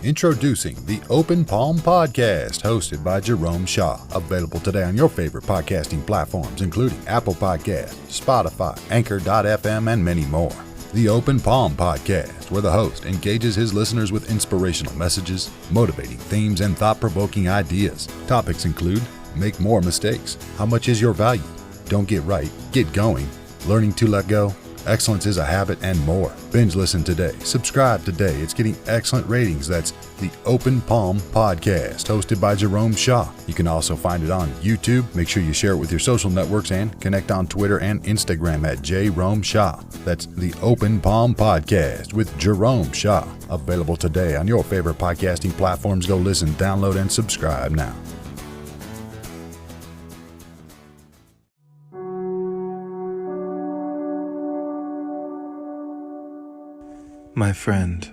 Introducing the Open Palm Podcast, hosted by Jerome Shaw. Available today on your favorite podcasting platforms, including Apple Podcasts, Spotify, Anchor.fm, and many more. The Open Palm Podcast, where the host engages his listeners with inspirational messages, motivating themes, and thought-provoking ideas. Topics include: make more mistakes, how much is your value, don't get right, get going, learning to let go, excellence is a habit, and more. Binge listen today. Subscribe today. It's getting excellent ratings. That's the Open Palm Podcast, hosted by Jerome Shaw. You can also find it on YouTube. Make sure you share it with your social networks and connect on Twitter and Instagram at Jerome Shaw. That's the Open Palm Podcast with Jerome Shaw. Available today on your favorite podcasting platforms. Go listen, download, and subscribe now. My friend,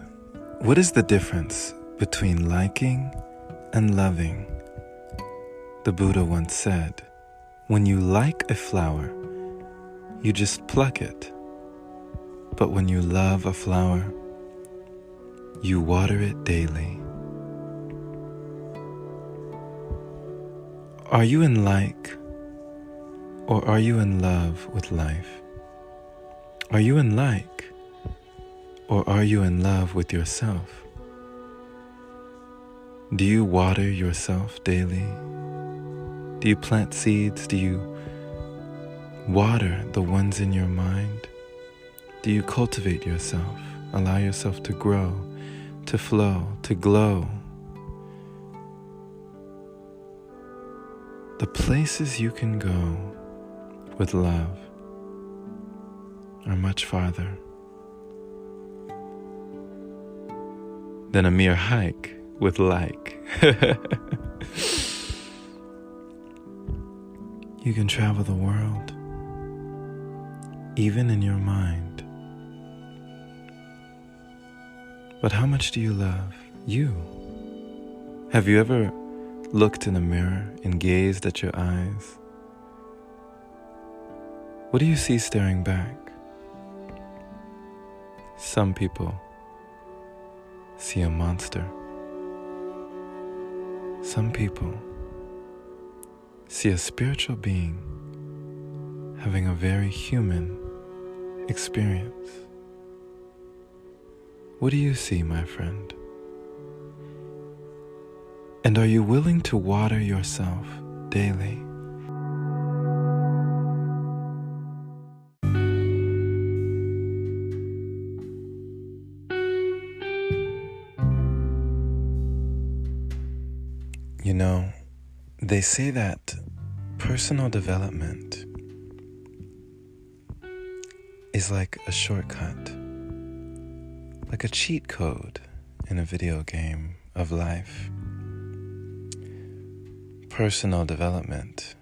what is the difference between liking and loving? The Buddha once said, when you like a flower, you just pluck it. But when you love a flower, you water it daily. Are you in like, or are you in love with life? Are you in like, or are you in love with yourself? Do you water yourself daily? Do you plant seeds? Do you water the ones in your mind? Do you cultivate yourself? Allow yourself to grow, to flow, to glow? The places you can go with love are much farther than a mere hike with like. You can travel the world, even in your mind. But how much do you love you? Have you ever looked in a mirror and gazed at your eyes? What do you see staring back? Some people see a monster. Some people see a spiritual being having a very human experience. What do you see, my friend? And are you willing to water yourself daily? You know, they say that personal development is like a shortcut, like a cheat code in a video game of life. Personal development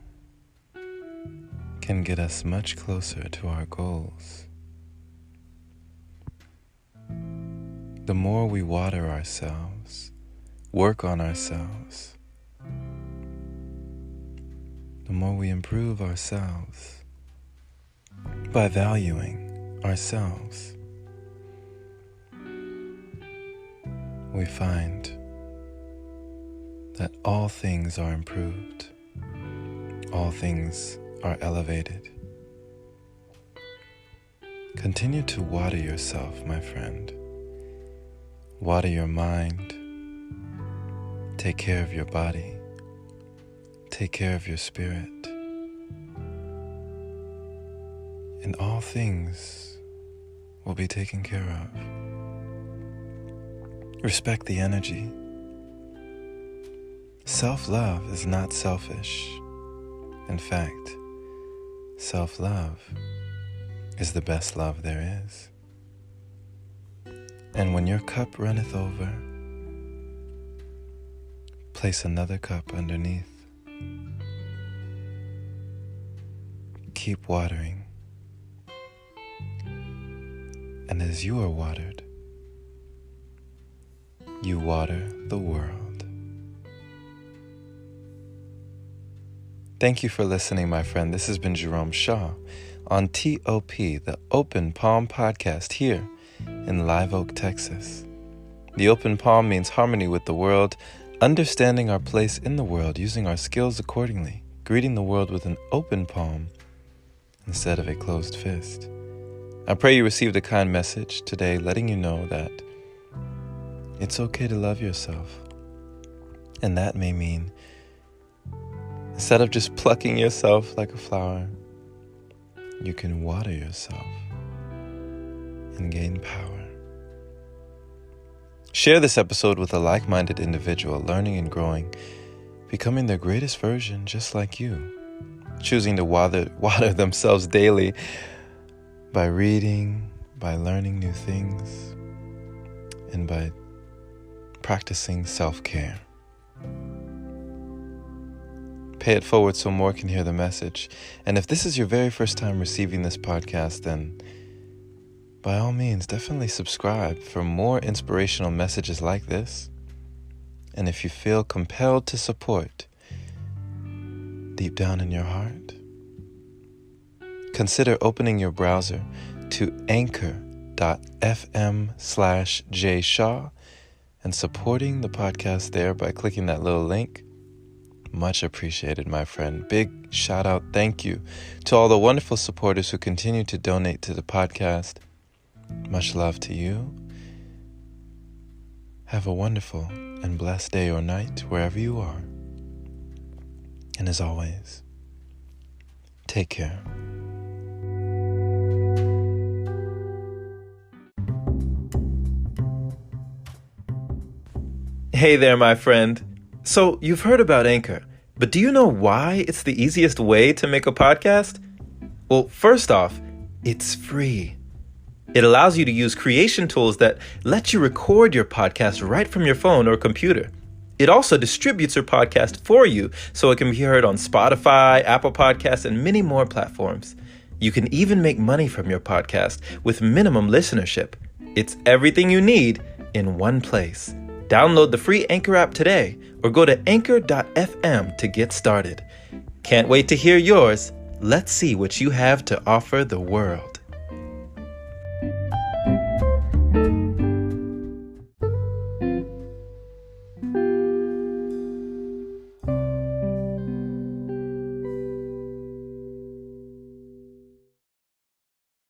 can get us much closer to our goals. The more we water ourselves, work on ourselves, the more we improve ourselves by valuing ourselves, we find that all things are improved, all things are elevated. Continue to water yourself, my friend. Water your mind. Take care of your body. Take care of your spirit. And all things will be taken care of. Respect the energy. Self-love is not selfish. In fact, self-love is the best love there is. And when your cup runneth over, place another cup underneath. Keep watering. And as you are watered, you water the world. Thank you for listening, my friend. This has been Jerome Shaw on TOP, the Open Palm Podcast here in Live Oak, Texas. The open palm means harmony with the world, understanding our place in the world, using our skills accordingly, greeting the world with an open palm instead of a closed fist. I pray you received a kind message today letting you know that it's okay to love yourself. And that may mean instead of just plucking yourself like a flower, you can water yourself and gain power. Share this episode with a like-minded individual learning and growing, becoming their greatest version just like you, choosing to water themselves daily by reading, by learning new things, and by practicing self-care. Pay it forward so more can hear the message. And if this is your very first time receiving this podcast, then by all means, definitely subscribe for more inspirational messages like this. And if you feel compelled to support deep down in your heart, consider opening your browser to anchor.fm/jshaw and supporting the podcast there by clicking that little link. Much appreciated, my friend. Big shout out, thank you to all the wonderful supporters who continue to donate to the podcast. Much love to you. Have a wonderful and blessed day or night wherever you are. And as always, take care. Hey there, my friend. So you've heard about Anchor, but do you know why it's the easiest way to make a podcast? Well, first off, it's free. It allows you to use creation tools that let you record your podcast right from your phone or computer. It also distributes your podcast for you so it can be heard on Spotify, Apple Podcasts, and many more platforms. You can even make money from your podcast with minimum listenership. It's everything you need in one place. Download the free Anchor app today or go to anchor.fm to get started. Can't wait to hear yours. Let's see what you have to offer the world.